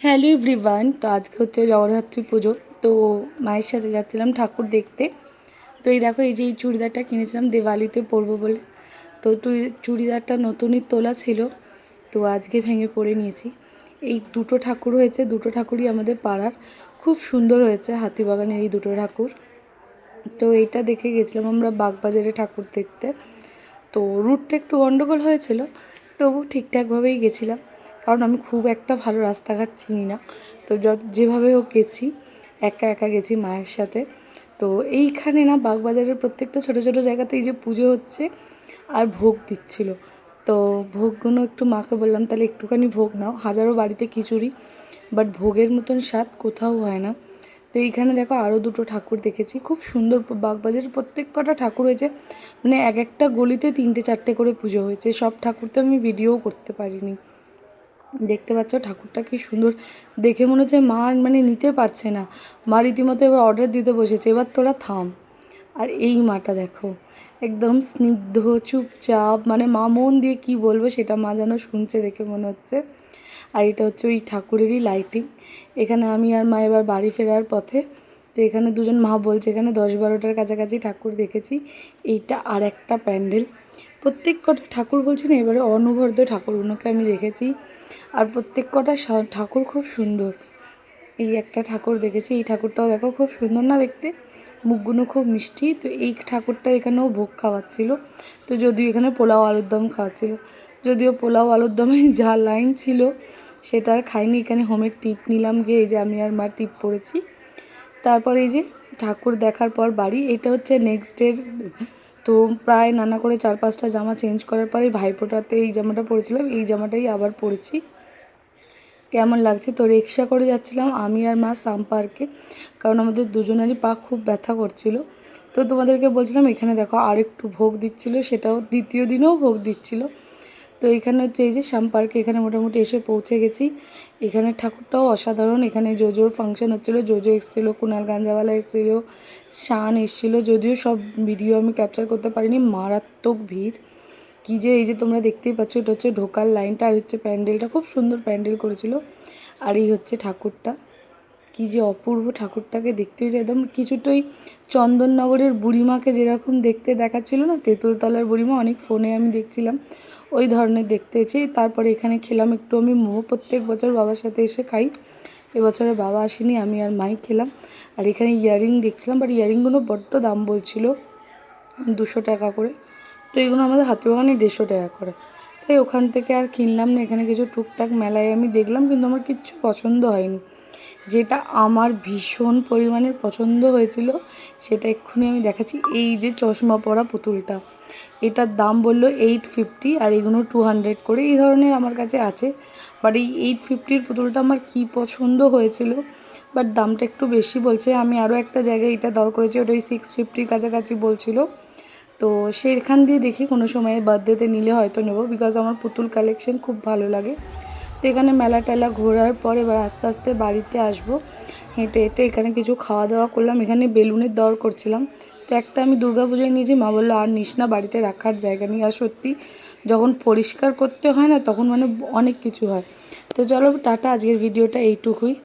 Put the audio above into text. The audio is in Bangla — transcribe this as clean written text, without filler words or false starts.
Hello everyone. তো আজকে হচ্ছে জগদ্ধাত্রী পুজো। তো মায়ের সাথে যাচ্ছিলাম ঠাকুর দেখতে। তো এই দেখো, এই যে এই চুড়িদারটা কিনেছিলাম দিওয়ালিতে পরবো বলে। তো চুড়িদারটা নতুনই তোলা ছিল, তো আজকে ভেঙে পরে নিয়েছি। এই দুটো ঠাকুর হয়েছে, দুটো ঠাকুরই আমাদের পাড়ার, খুব সুন্দর হয়েছে হাতিবাগানের এই দুটো ঠাকুর। তো এইটা দেখে গেছিলাম আমরা বাগবাজারে ঠাকুর দেখতে। তো রুটটা একটু গন্ডগোল হয়েছিল, তবু ঠিকঠাকভাবেই গেছিলাম, কারণ আমি খুব একটা ভালো রাস্তাঘাট চিনি না। তো যেভাবে হোক গেছি, একা একা গেছি মায়ের সাথে। তো এইখানে না বাগবাজারের প্রত্যেকটা ছোটো ছোটো জায়গাতে এই যে পুজো হচ্ছে আর ভোগ দিচ্ছিল। তো ভোগগুলো একটু মাকে বললাম তাহলে একটুখানি ভোগ নাও, হাজারো বাড়িতে খিচুড়ি, বাট ভোগের মতন স্বাদ কোথাও হয় না। তো এইখানে দেখো আরও দুটো ঠাকুর দেখেছি, খুব সুন্দর। বাগবাজারের প্রত্যেক কটা ঠাকুর হয়েছে, মানে এক একটা গলিতে 3টে 4টে করে পুজো হয়েছে। সব ঠাকুর তো আমি ভিডিও করতে পারিনি। দেখতে পাচ্ছ ঠাকুরটা কি সুন্দর, দেখে মনে হচ্ছে মা মানে নিতে পারছে না। মা রীতিমতো এবার অর্ডার দিতে বসেছে, এবার তোরা থাম। আর এই মাটা দেখো, একদম স্নিগ্ধ, চুপচাপ, মানে মা মন দিয়ে কি বলবো সেটা মা যেন শুনছে দেখে মনে হচ্ছে। আর এটা হচ্ছে ওই ঠাকুরেরই লাইটিং। এখানে আমি আর মা এবার বাড়ি ফেরার পথে। তো এখানে দুজন মা বলছে এখানে 10-12টার কাছাকাছি ঠাকুর দেখেছি। এইটা আর একটা প্যান্ডেল, প্রত্যেক কটা ঠাকুর বলছি না, এবারে অনবদ্য ঠাকুরগুলোকে আমি দেখেছি। আর প্রত্যেক কটা ঠাকুর খুব সুন্দর। এই একটা ঠাকুর দেখেছি, এই ঠাকুরটাও দেখো খুব সুন্দর না দেখতে, মুখগুলো খুব মিষ্টি। তো এই ঠাকুরটা এখানেও ভোগ খাওয়াচ্ছিল। তো যদিও এখানে পোলাও আলুর দম খাওয়াচ্ছিল, যদিও পোলাও আলুর দমে যা লাইন ছিল সেটা আর খাইনি। এখানে হোমের টিপ নিলাম গিয়ে, এই যে আমি আর মা টিপ পড়েছি। তারপর এই যে ঠাকুর দেখার পর বাড়ি। এটা হচ্ছে নেক্সট ডের। তো প্রায় নানা করে 4-5টা জামা চেঞ্জ করার পরে ভাইফোঁটাতে এই জামাটা পরেছিলাম, এই জামাটাই আবার পরেছি। কেমন লাগছে? তো রিক্সা করে যাচ্ছিলাম আমি আর মা সাম পার্কে, কারণ আমাদের দুজনেরই পা খুব ব্যথা করছিল। তো তোমাদেরকে বলছিলাম এখানে দেখো আর একটু ভোগ দিচ্ছিল, সেটাও দ্বিতীয় দিনেও ভোগ দিচ্ছিল। তো এখানে হচ্ছে এই যে শ্যাম পার্কে, এখানে মোটামুটি এসে পৌঁছে গেছি। এখানে ঠাকুরটাও অসাধারণ। এখানে জোজোর ফাংশন হচ্ছিলো, জোজো এসেছিলো, কুনাল গাঞ্জাওয়ালা এসেছিলো, শান এসেছিলো। যদিও সব ভিডিও আমি ক্যাপচার করতে পারিনি, মারাত্মক ভিড়। কী যে এই যে তোমরা দেখতেই পাচ্ছ, এটা হচ্ছে ঢোকার লাইনটা, আর হচ্ছে প্যান্ডেলটা, খুব সুন্দর প্যান্ডেল করেছিল। আর এই হচ্ছে ঠাকুরটা, কী যে অপূর্ব ঠাকুরটাকে দেখতে হয়েছে, একদম কিছুটাই চন্দননগরের বুড়িমাকে যেরকম দেখতে দেখাচ্ছিল না, তেঁতুলতলার বুড়িমা, অনেক ফোনে আমি দেখছিলাম ওই ধরনের দেখতে হয়েছে। তারপরে এখানে খেলাম একটু আমি মোমো, প্রত্যেক বছর বাবার সাথে এসে খাই। এবছরে বাবা আসেনি, আমি আর মাই খেলাম। আর এখানে ইয়াররিং দেখছিলাম, বাট ইয়াররিংগুলো বড্ড দাম বলছিল, 200 টাকা করে। তো এগুলো আমাদের হাতিবাগানে 150 টাকা করে। তাই ওখান থেকে আর কিনলাম না। এখানে কিছু টুকটাক মেলায় আমি দেখলাম, কিন্তু আমার কিচ্ছু পছন্দ হয়নি। যেটা আমার ভীষণ পরিমাণের পছন্দ হয়েছিল সেটা এক্ষুনি আমি দেখাচ্ছি। এই যে চশমা পরা পুতুলটা, এটার দাম বললো 850, আর এগুলো 200 করে। এই ধরনের আমার কাছে আছে, বাট এই 850-র পুতুলটা আমার কি পছন্দ হয়েছিল, বাট দামটা একটু বেশি বলছে। আমি আরও একটা জায়গায় এটা দর করেছি, ওটা ওই 650-র কাছাকাছি বলছিল। তো সেখান দিয়ে দেখি কোনো সময় বার্থডেতে নিলে হয়তো নেবো, বিকজ আমার পুতুল কালেকশন খুব ভালো লাগে। তো এখানে মেলা টেলা ঘোরার পর এবার আস্তে আস্তে বাড়িতে আসবো হেঁটে হেঁটে। এখানে কিছু খাওয়া দাওয়া করলাম, এখানে বেলুনের দর করছিলাম। তো একটা আমি দুর্গাপুজোয় নিয়েছি, মা বললো আর নিস না, বাড়িতে রাখার জায়গা নেই। আর সত্যি যখন পরিষ্কার করতে হয় না, তখন মানে অনেক কিছু হয়। তো চলো টাটা, আজকের ভিডিওটা এইটুকুই।